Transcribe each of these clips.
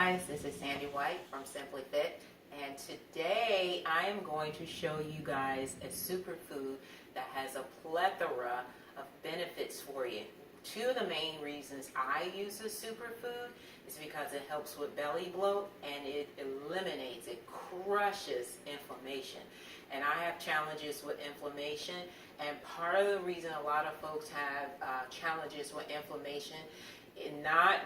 Guys, this is Sandy White from Simply-FITT, and today I am going to show you guys a superfood that has a plethora of benefits for you. Two of the main reasons I use this superfood is because it helps with belly bloat and it eliminates, it crushes inflammation. And I have challenges with inflammation, and part of the reason a lot of folks have challenges with inflammation is not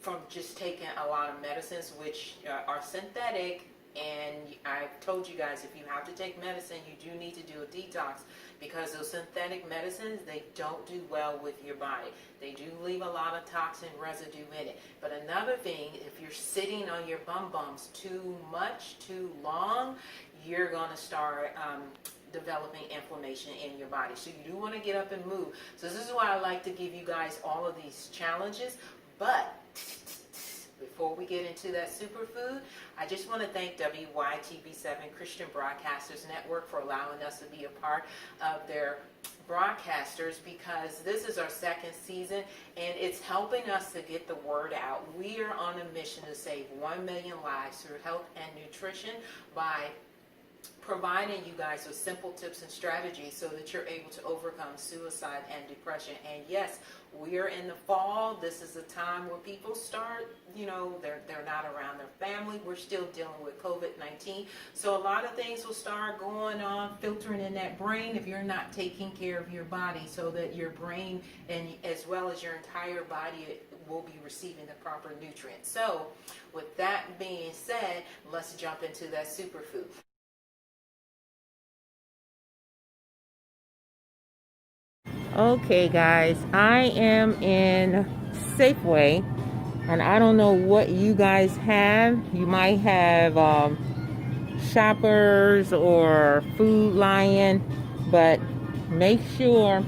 from just taking a lot of medicines which are synthetic. And I've told you guys, if you have to take medicine, you do need to do a detox, because those synthetic medicines, they don't do well with your body. They do leave a lot of toxin residue in it. But another thing, if you're sitting on your bum-bums too much, too long, you're going to start developing inflammation in your body. So you do want to get up and move. So this is why I like to give you guys all of these challenges. But before we get into that superfood, I just want to thank WYTB7 Christian Broadcasters Network for allowing us to be a part of their broadcasters, because this is our second season and it's helping us to get the word out. We are on a mission to save 1 million lives through health and nutrition by providing you guys with simple tips and strategies so that you're able to overcome suicide and depression. And yes, we are in the fall. This is a time where people start, they're not around their family. We're still dealing with COVID-19. So a lot of things will start going on, filtering in that brain if you're not taking care of your body, so that your brain and as well as your entire body will be receiving the proper nutrients. So with that being said, let's jump into that superfood. Okay guys, I am in Safeway, and I don't know what you guys have. You might have Shoppers or Food Lion, but make sure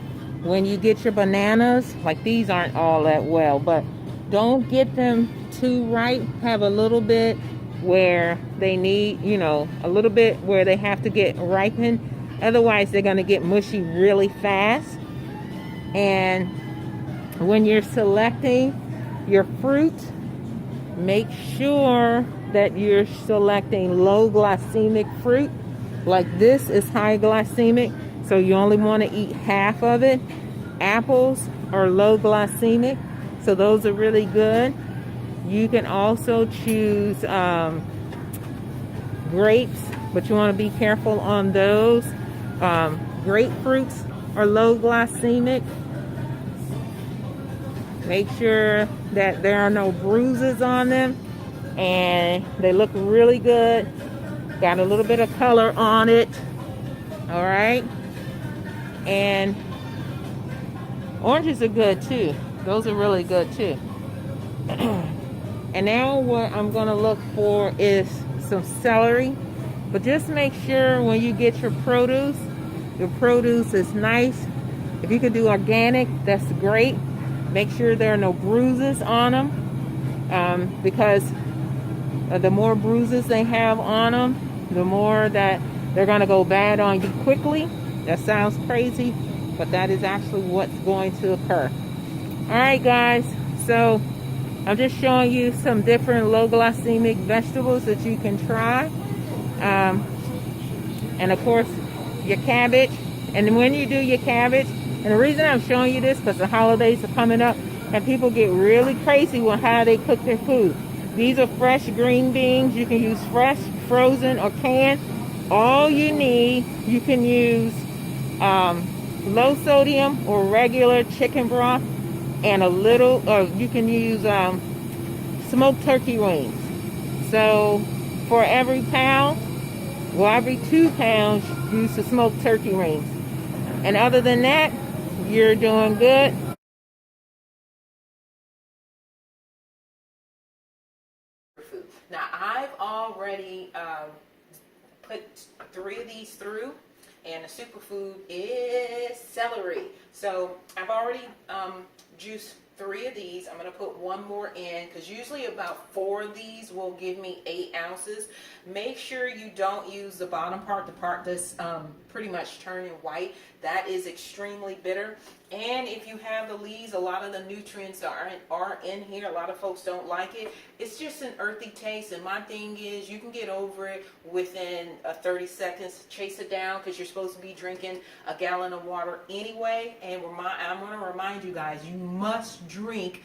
when you get your bananas, like these aren't all that well, but don't get them too ripe. Have a little bit where they need, a little bit where they have to get ripened. Otherwise, they're going to get mushy really fast. And when you're selecting your fruit, make sure that you're selecting low glycemic fruit. Like this is high glycemic, so you only want to eat half of it. Apples are low glycemic, so those are really good. You can also choose grapes, but you want to be careful on those. Grapefruits are low glycemic. Make sure that there are no bruises on them, and they look really good. Got a little bit of color on it. All right. And oranges are good too. Those are really good too. And now what I'm going to look for is some celery. But just make sure when you get your produce is nice. If you can do organic, that's great. Make sure there are no bruises on them, because the more bruises they have on them, the more that they're going to go bad on you quickly. That sounds crazy, but that is actually what's going to occur. All right, guys. So I'm just showing you some different low glycemic vegetables that you can try. And of course, your cabbage. And when you do your cabbage, and the reason I'm showing you this because the holidays are coming up and people get really crazy with how they cook their food. These are fresh green beans. You can use fresh, frozen, or canned. All you need, you can use low sodium or regular chicken broth, and a little, or you can use smoked turkey wings. So for every pound, every 2 pounds, use the smoked turkey wings. And other than that, you're doing good. Now, I've already put 3 of these through, and the superfood is celery. So I've already juiced 3 of these. I'm going to put 1 more in, because usually about 4 of these will give me 8 ounces. Make sure you don't use the bottom part, the part that's pretty much turning white. That is extremely bitter. And if you have the leaves, a lot of the nutrients are in here. A lot of folks don't like it. It's just an earthy taste. And my thing is, you can get over it within 30 seconds. Chase it down, because you're supposed to be drinking a gallon of water anyway. And I'm going to remind you guys, you must drink.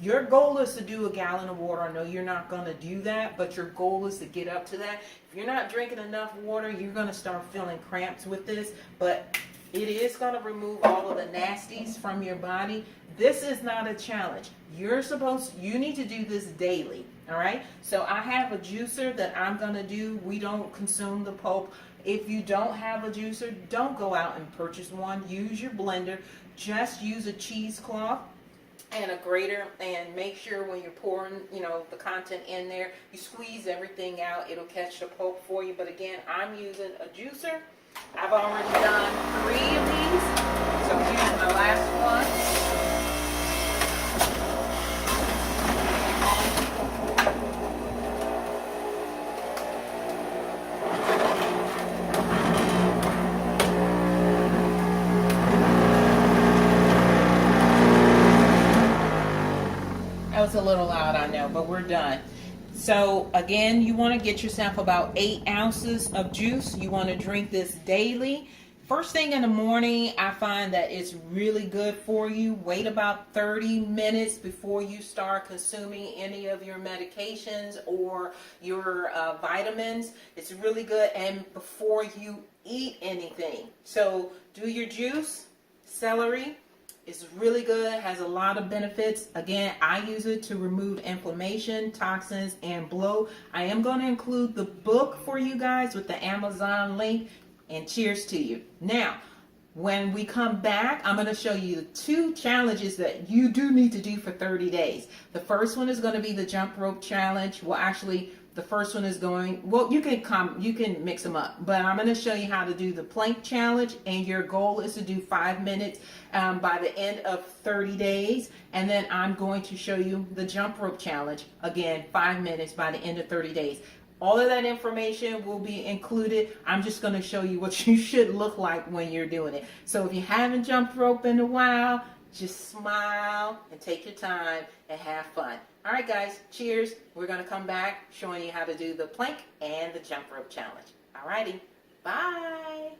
Your goal is to do a gallon of water. I know you're not going to do that, but your goal is to get up to that. If you're not drinking enough water, you're going to start feeling cramps with this. But it is going to remove all of the nasties from your body. This is not a challenge. You need to do this daily. All right. So I have a juicer that I'm going to do. We don't consume the pulp. If you don't have a juicer, don't go out and purchase one. Use your blender. Just use a cheesecloth and a grater, and make sure when you're pouring, the content in there, you squeeze everything out. It'll catch the pulp for you. But again, I'm using a juicer. I've already done 3 of these, so here's my last one. That was a little loud, I know, but we're done. So again, you want to get yourself about 8 ounces of juice. You want to drink this daily. First thing in the morning, I find that it's really good for you. Wait about 30 minutes before you start consuming any of your medications or your vitamins. It's really good, and before you eat anything. So do your juice. Celery. It's really good, has a lot of benefits. Again, I use it to remove inflammation, toxins, and bloat. I am going to include the book for you guys with the Amazon link, and cheers to you. Now, when we come back, I'm going to show you the 2 challenges that you do need to do for 30 days. The first one is going to be the jump rope challenge. Well, actually, the first one is you can mix them up, but I'm going to show you how to do the plank challenge, and your goal is to do 5 minutes by the end of 30 days. And then I'm going to show you the jump rope challenge, again, 5 minutes by the end of 30 days. All of that information will be included. I'm just going to show you what you should look like when you're doing it. So if you haven't jumped rope in a while, just smile and take your time and have fun. All right, guys, cheers. We're going to come back showing you how to do the plank and the jump rope challenge. All righty, bye.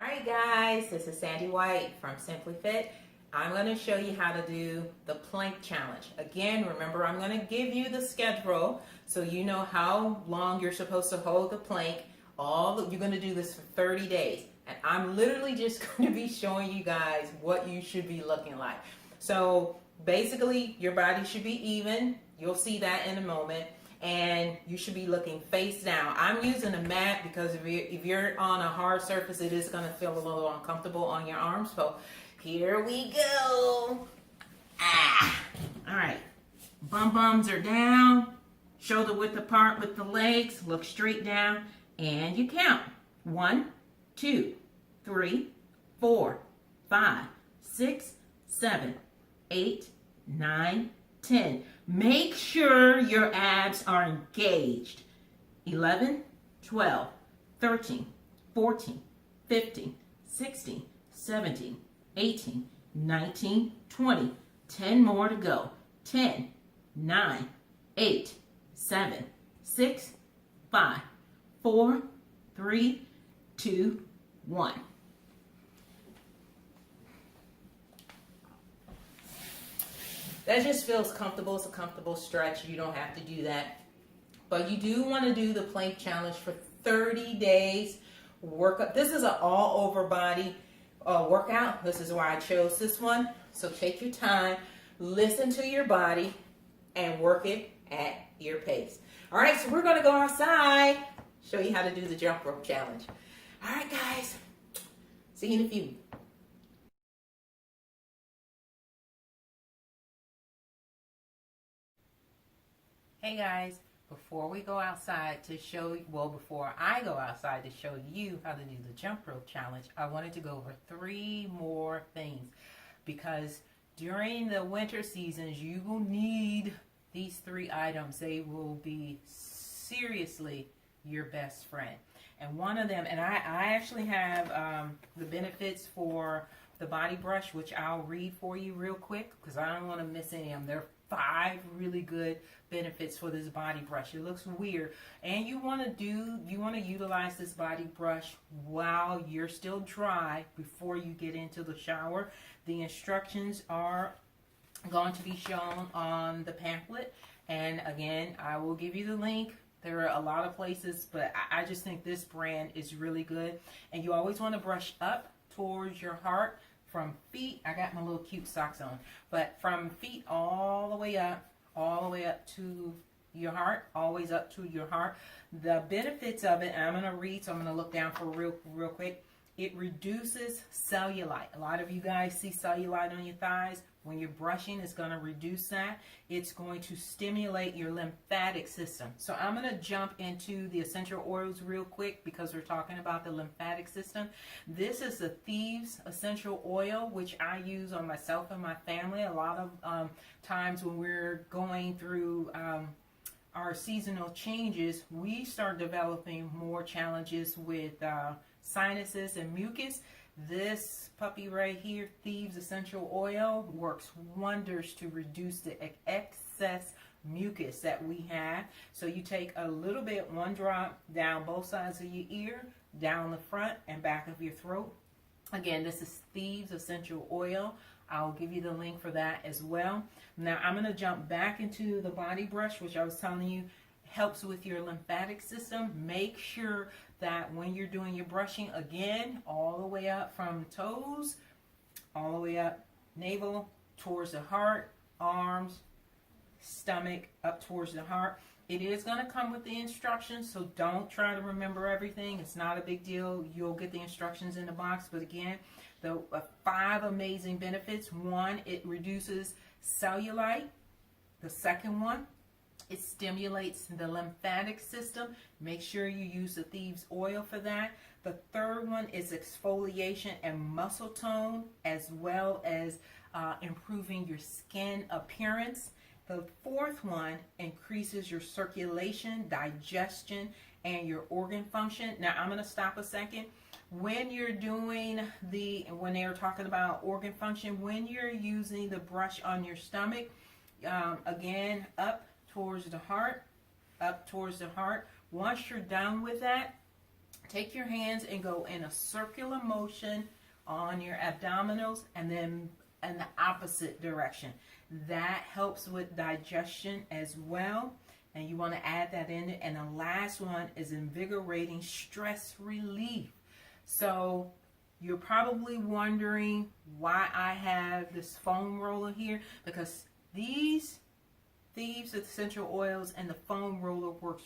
All right, guys, this is Sandy White from Simply-FITT. I'm going to show you how to do the plank challenge. Again, remember, I'm going to give you the schedule so you know how long you're supposed to hold the plank. You're going to do this for 30 days. And I'm literally just going to be showing you guys what you should be looking like. So basically, your body should be even. You'll see that in a moment. And you should be looking face down. I'm using a mat because if you're on a hard surface, it is going to feel a little uncomfortable on your arms. So here we go. All right. Bums are down. Shoulder width apart with the legs. Look straight down. And you count. 1, 2, 3, 4, 5, 6, 7, 8, 9, 10. Make sure your abs are engaged. 11, 12, 13, 14, 15, 16, 17, 18, 19, 20. 10 more to go. 10, 9, 8, 7, 6, 5, 4, 3, 2, 1. That just feels comfortable. It's a comfortable stretch. You don't have to do that. But you do want to do the plank challenge for 30 days. Workout. This is an all over body workout. This is why I chose this one. So take your time, listen to your body, and work it at your pace. All right, so we're going to go outside, show you how to do the jump rope challenge. All right, guys. See you in a few. Hey guys, before I go outside to show you how to do the jump rope challenge, I wanted to go over 3 more things. because during the winter seasons, you will need these 3 items. They will be seriously your best friend. And one of them, and I actually have the benefits for the body brush, which I'll read for you real quick because I don't want to miss any of them. There are 5 really good benefits for this body brush. It looks weird, and you want to utilize this body brush while you're still dry before you get into the shower. The instructions are going to be shown on the pamphlet, and again, I will give you the link. There are a lot of places, but I just think this brand is really good. And you always want to brush up towards your heart from feet. I got my little cute socks on, but from feet all the way up to your heart, always up to your heart. The benefits of it, and I'm going to read, so I'm going to look down for real quick. It reduces cellulite. A lot of you guys see cellulite on your thighs. When you're brushing, it's going to reduce that. It's going to stimulate your lymphatic system. So I'm going to jump into the essential oils real quick because we're talking about the lymphatic system. This is the Thieves Essential Oil, which I use on myself and my family. A lot of times when we're going through our seasonal changes, we start developing more challenges with sinuses and mucus. This puppy right here, Thieves Essential Oil, works wonders to reduce the excess mucus that we have. So you take a little bit, 1 drop down both sides of your ear, down the front and back of your throat. Again, this is Thieves Essential Oil. I'll give you the link for that as well. Now I'm going to jump back into the body brush, which I was telling you helps with your lymphatic system. Make sure that when you're doing your brushing, again, all the way up from toes, all the way up navel, towards the heart, arms, stomach, up towards the heart. It is going to come with the instructions, so don't try to remember everything. It's not a big deal. You'll get the instructions in the box. But again, the 5 amazing benefits. 1, it reduces cellulite. The second one, it stimulates the lymphatic system. Make sure you use the Thieves oil for that. The third one is exfoliation and muscle tone, as well as improving your skin appearance. The fourth one increases your circulation, digestion, and your organ function. Now, I'm going to stop a second. When you're doing when they're talking about organ function, when you're using the brush on your stomach, again, up towards the heart, up towards the heart. Once you're done with that, take your hands and go in a circular motion on your abdominals and then in the opposite direction. That helps with digestion as well. And you want to add that in. And the last one is invigorating stress relief. So you're probably wondering why I have this foam roller here, because these Thieves Essential Oils and the foam roller work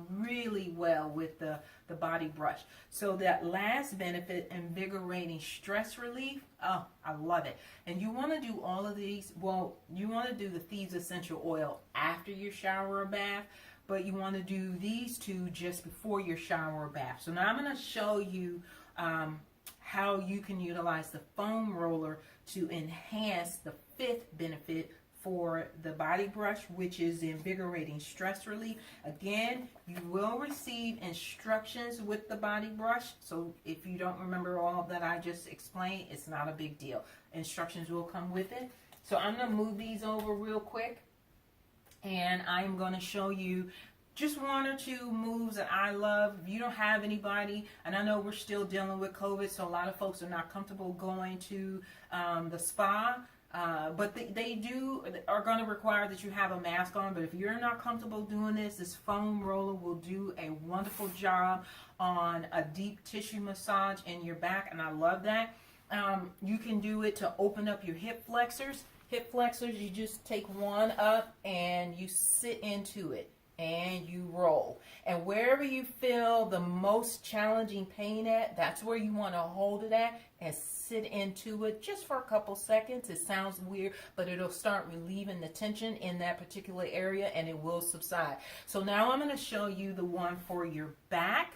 really well with the body brush. So that last benefit, invigorating stress relief, oh, I love it. And you want to do all of these, well, you want to do the Thieves Essential Oil after your shower or bath, but you want to do these 2 just before your shower or bath. So now I'm going to show you how you can utilize the foam roller to enhance the 5th benefit for the body brush, which is the invigorating stress relief. Again, you will receive instructions with the body brush, so if you don't remember all that I just explained, it's not a big deal. Instructions will come with it. So I'm going to move these over real quick, and I'm going to show you just 1 or 2 moves that I love. If you don't have anybody, and I know we're still dealing with COVID, so a lot of folks are not comfortable going to the spa. But they are going to require that you have a mask on. But if you're not comfortable doing this foam roller will do a wonderful job on a deep tissue massage in your back, and I love that. You can do it to open up your hip flexors. Hip flexors, you just take one up and you sit into it and you roll. And wherever you feel the most challenging pain at, that's where you want to hold it at and sit into it just for a couple seconds. It sounds weird, but it'll start relieving the tension in that particular area and it will subside. So now I'm going to show you the one for your back.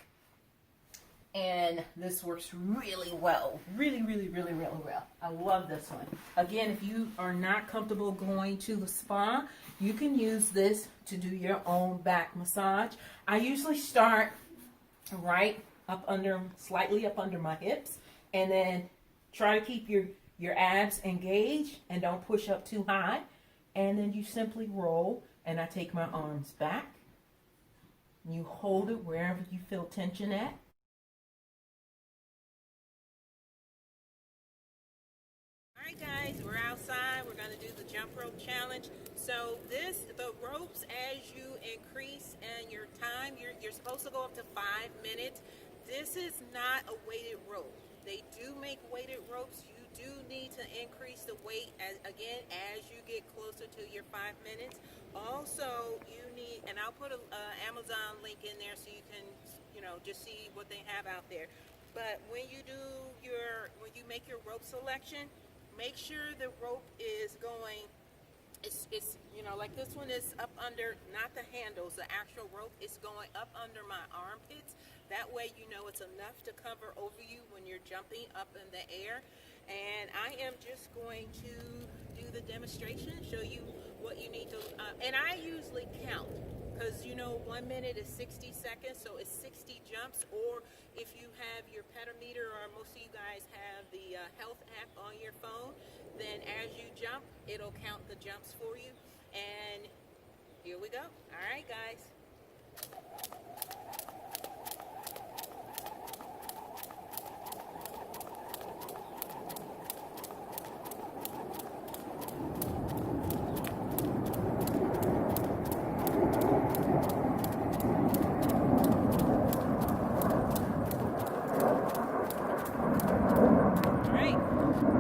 And this works really well. Really, really, really, really well. I love this one. Again, if you are not comfortable going to the spa, you can use this to do your own back massage. I usually start right up under, slightly up under my hips, and then try to keep your abs engaged and don't push up too high. And then you simply roll, and I take my arms back. You hold it wherever you feel tension at. All right, guys, we're outside. We're going to do the jump rope challenge. So the ropes, as you increase and your time, you're supposed to go up to 5 minutes. This is not a weighted rope. They do make weighted ropes. You do need to increase the weight as you get closer to your 5 minutes. Also, you need, and I'll put an Amazon link in there so you can, just see what they have out there. But when you make your rope selection, make sure the rope is going, it's like this one is up under, not the handles, the actual rope is going up under my armpits. That way you know it's enough to cover over you when you're jumping up in the air. And I am just going to do the demonstration, show you what you need to, and I usually count, because 1 minute is 60 seconds, so it's 60 jumps. Or if you have your pedometer, or most of you guys have the health app on your phone, then as you jump, it'll count the jumps for you. And here we go. All right, guys.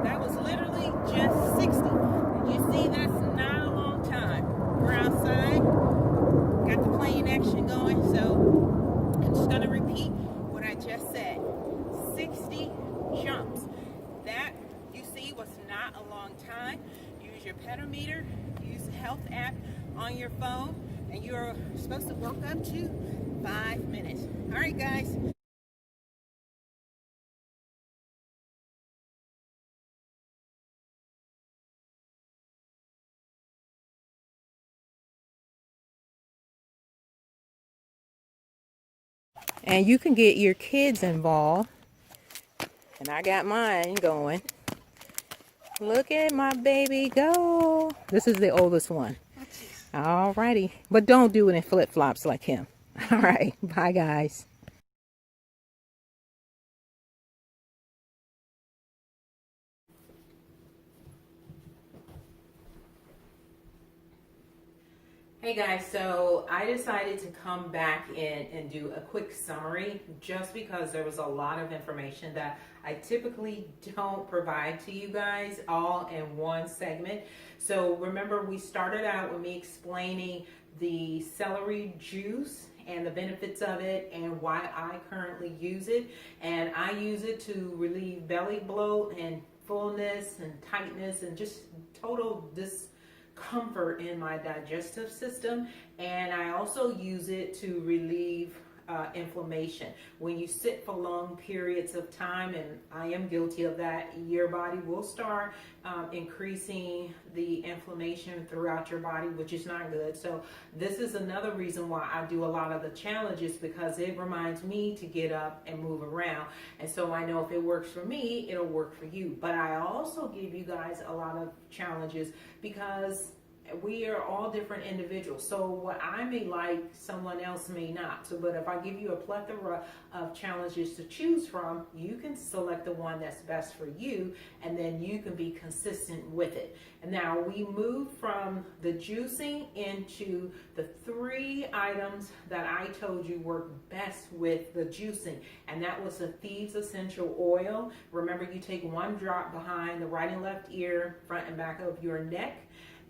That was literally just 60. You see, that's not a long time. We're outside, got the plane action going, so I'm just going to repeat what I just said. 60 jumps. That, you see, was not a long time. Use your pedometer, use the health app on your phone, and you're supposed to work up to 5 minutes. All right, guys. And you can get your kids involved. And I got mine going. Look at my baby go. This is the oldest one. All righty. But don't do it in flip-flops like him. All right. Bye, guys. Hey guys, so I decided to come back in and do a quick summary just because there was a lot of information that I typically don't provide to you guys all in one segment. So remember, we started out with me explaining the celery juice and the benefits of it and why I currently use it. And I use it to relieve belly bloat and fullness and tightness and just total discomfort in my digestive system. And I also use it to relieve inflammation. When you sit for long periods of time, and I am guilty of that, your body will start increasing the inflammation throughout your body, which is not good. So this is another reason why I do a lot of the challenges, because it reminds me to get up and move around. And so I know if it works for me, it'll work for you. But I also give you guys a lot of challenges because we are all different individuals. So what I may like, someone else may not. So, but if I give you a plethora of challenges to choose from, you can select the one that's best for you, and then you can be consistent with it. And now we move from the juicing into the 3 items that I told you work best with the juicing. And that was the Thieves Essential Oil. Remember, you take 1 drop behind the right and left ear, front and back of your neck.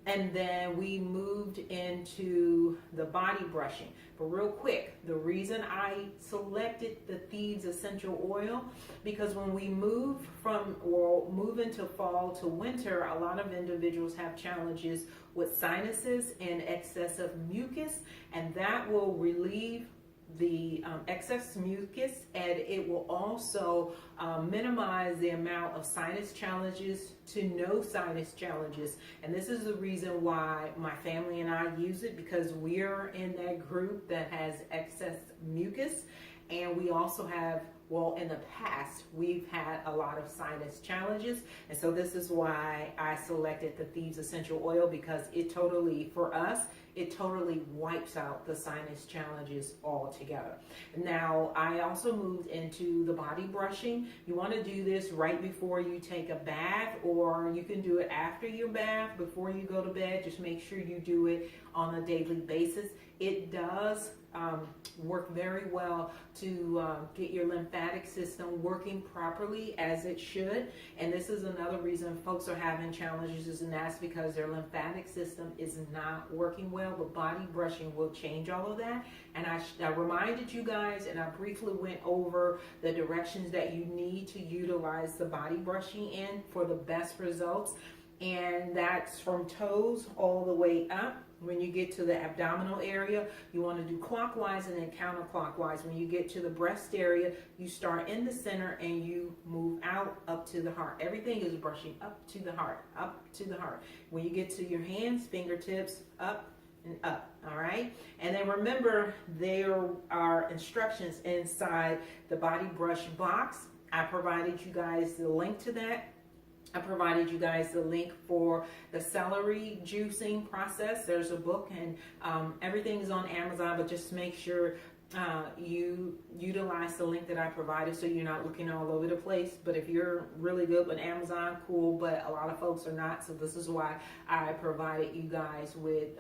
And then we moved into the body brushing. But real quick, the reason I selected the Thieves Essential Oil, because when we move into fall to winter, a lot of individuals have challenges with sinuses and excessive mucus, and that will relieve excess mucus, and it will also minimize the amount of sinus challenges to no sinus challenges. And this is the reason why my family and I use it, because we're in that group that has excess mucus, and we also have, well, in the past, we've had a lot of sinus challenges. And so this is why I selected the Thieves Essential Oil, because it totally, for us, it totally wipes out the sinus challenges altogether. Now, I also moved into the body brushing. You want to do this right before you take a bath, or you can do it after your bath, before you go to bed. Just make sure you do it on a daily basis. It does work very well to get your lymphatic system working properly as it should. And this is another reason folks are having challenges, and that's because their lymphatic system is not working well. But body brushing will change all of that. And I reminded you guys, and I briefly went over the directions that you need to utilize the body brushing in for the best results. And that's from toes all the way up. When you get to the abdominal area, you want to do clockwise and then counterclockwise. When you get to the breast area, you start in the center and you move out up to the heart. Everything is brushing up to the heart, up to the heart. When you get to your hands, fingertips, up and up, all right? And then remember, there are instructions inside the body brush box. I provided you guys the link to that. I provided you guys the link for the celery juicing process. There's a book, and everything is on Amazon, but just make sure you utilize the link that I provided so you're not looking all over the place. But if you're really good with Amazon, cool, but a lot of folks are not. So this is why I provided you guys with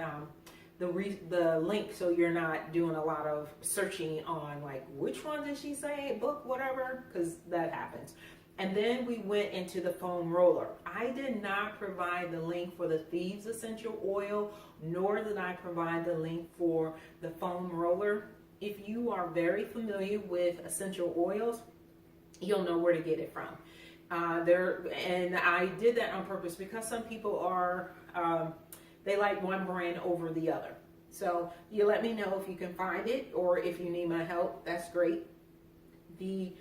the link, so you're not doing a lot of searching on like, which one did she say, book, whatever, because that happens. And then we went into the foam roller. I did not provide the link for the Thieves Essential Oil, nor did I provide the link for the foam roller. If you are very familiar with essential oils, you'll know where to get it from. And I did that on purpose because some people are, they like one brand over the other. So you let me know if you can find it, or if you need my help, that's great. The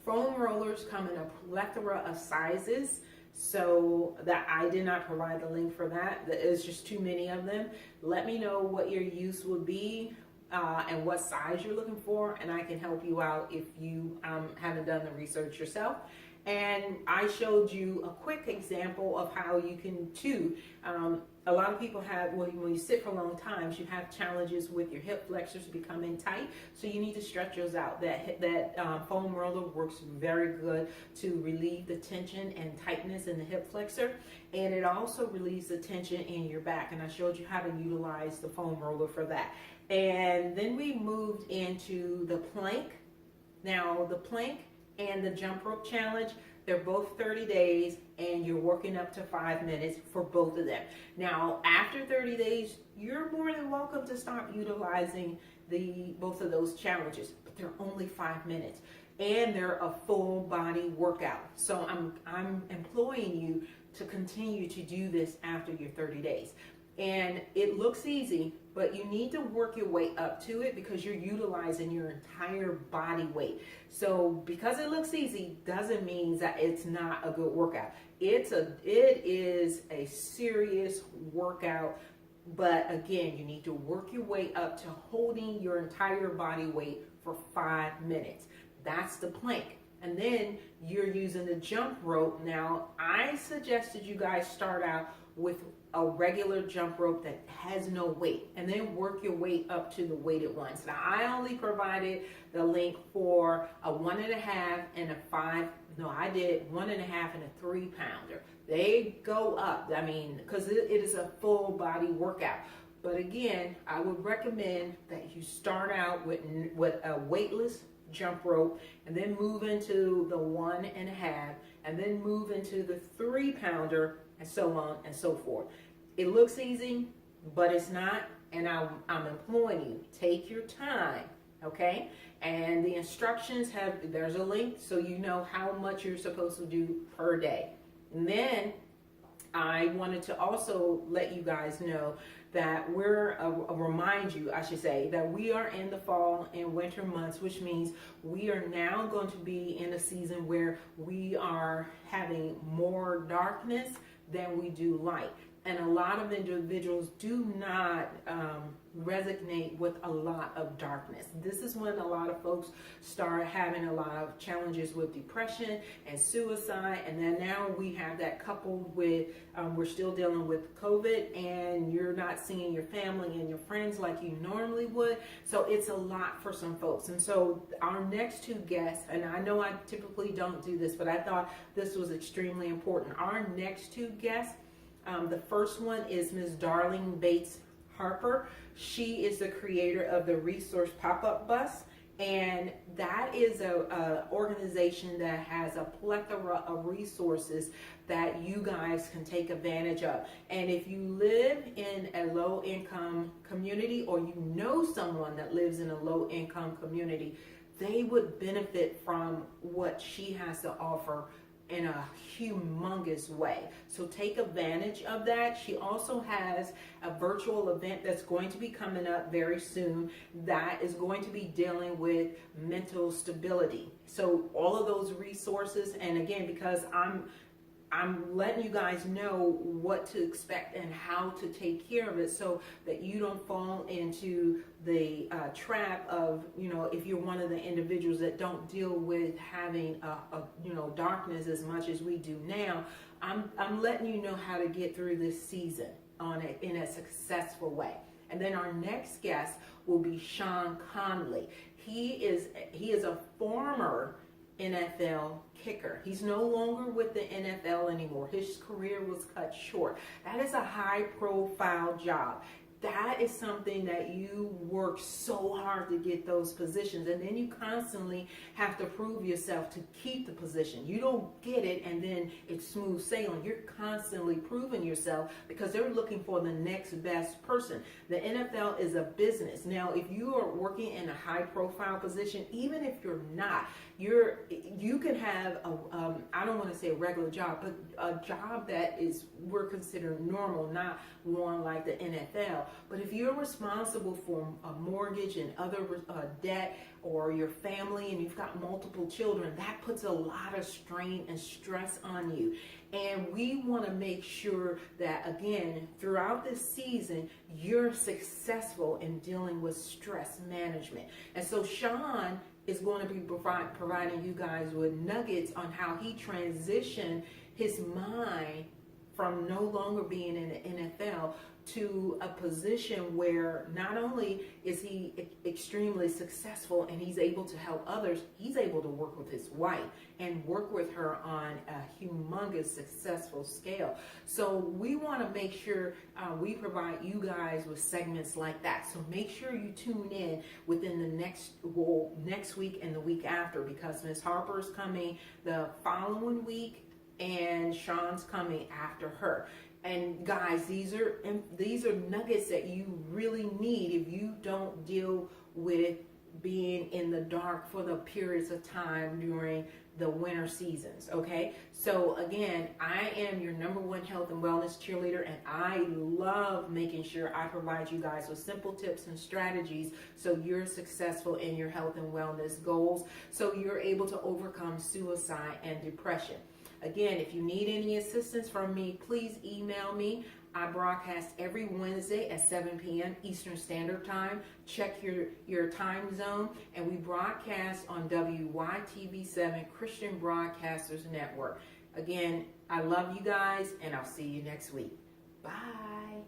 foam rollers come in a plethora of sizes, so that I did not provide the link for that. There's just too many of them. Let me know what your use would be and what size you're looking for, and I can help you out if you haven't done the research yourself. And I showed you a quick example of how you can too. A lot of people have, when you sit for long times, you have challenges with your hip flexors becoming tight, so you need to stretch those out. That foam roller works very good to relieve the tension and tightness in the hip flexor, and it also relieves the tension in your back, and I showed you how to utilize the foam roller for that. And then we moved into the plank. Now the plank and the jump rope challenge, they're both 30 days, and you're working up to 5 minutes for both of them. Now, after 30 days, you're more than welcome to start utilizing both of those challenges, but they're only 5 minutes, and they're a full body workout. So I'm employing you to continue to do this after your 30 days. And it looks easy, but you need to work your way up to it because you're utilizing your entire body weight. So because it looks easy doesn't mean that it's not a good workout. It is a serious workout, but again, you need to work your way up to holding your entire body weight for 5 minutes. That's the plank. And then you're using the jump rope. Now, I suggested you guys start out with a regular jump rope that has no weight, and then work your way up to the weighted ones. Now, I only provided the link for a 1.5 and a 5. No, I did 1.5 and a 3-pounder. They go up, I mean, because it is a full body workout. But again, I would recommend that you start out with a weightless jump rope, and then move into the 1.5, and then move into the 3-pounder, and so on and so forth. It looks easy, but it's not, and I'm imploring you, take your time, okay? And the instructions there's a link so you know how much you're supposed to do per day. And then I wanted to also let you guys know that remind you, I should say, that we are in the fall and winter months, which means we are now going to be in a season where we are having more darkness than we do light. And a lot of individuals do not resonate with a lot of darkness. This is when a lot of folks start having a lot of challenges with depression and suicide. And then now we have that coupled with, we're still dealing with COVID, and you're not seeing your family and your friends like you normally would. So it's a lot for some folks. And so our next two guests, and I know I typically don't do this, but I thought this was extremely important. Our next two guests, the first one is Ms. Darlene Bates Harper. She is the creator of the Resource Pop-Up Bus, and that is a organization that has a plethora of resources that you guys can take advantage of. And if you live in a low-income community, or you know someone that lives in a low-income community, they would benefit from what she has to offer in a humongous way. So take advantage of that. She also has a virtual event that's going to be coming up very soon that is going to be dealing with mental stability. So all of those resources, and again, because I'm letting you guys know what to expect and how to take care of it, so that you don't fall into the trap of, if you're one of the individuals that don't deal with having darkness as much as we do now. I'm letting you know how to get through this season in a successful way. And then our next guest will be Sean Connelly. He is a former NFL kicker. He's no longer with the NFL anymore. His career was cut short. That is a high profile job. That is something that you work so hard to get those positions, and then you constantly have to prove yourself to keep the position. You don't get it and then it's smooth sailing. You're constantly proving yourself because they're looking for the next best person. The NFL is a business. Now, if you are working in a high profile position, even if you're not, you can have I don't want to say a regular job, but a job that we're considered normal, not one like the NFL. But if you're responsible for a mortgage and other debt, or your family, and you've got multiple children, that puts a lot of strain and stress on you. And we want to make sure that, again, throughout this season, you're successful in dealing with stress management. And so Sean is going to be providing you guys with nuggets on how he transitioned his mind from no longer being in the NFL to a position where not only is he extremely successful and he's able to help others, he's able to work with his wife and work with her on a humongous successful scale. So we want to make sure we provide you guys with segments like that. So make sure you tune in within the next week and the week after, because Ms. Harper's coming the following week and Sean's coming after her. And guys, these are nuggets that you really need if you don't deal with being in the dark for the periods of time during the winter seasons, okay? So again, I am your #1 health and wellness cheerleader, and I love making sure I provide you guys with simple tips and strategies so you're successful in your health and wellness goals, so you're able to overcome suicide and depression. Again, if you need any assistance from me, please email me. I broadcast every Wednesday at 7 p.m. Eastern Standard Time. Check your time zone. And we broadcast on WYTV7 Christian Broadcasters Network. Again, I love you guys, and I'll see you next week. Bye.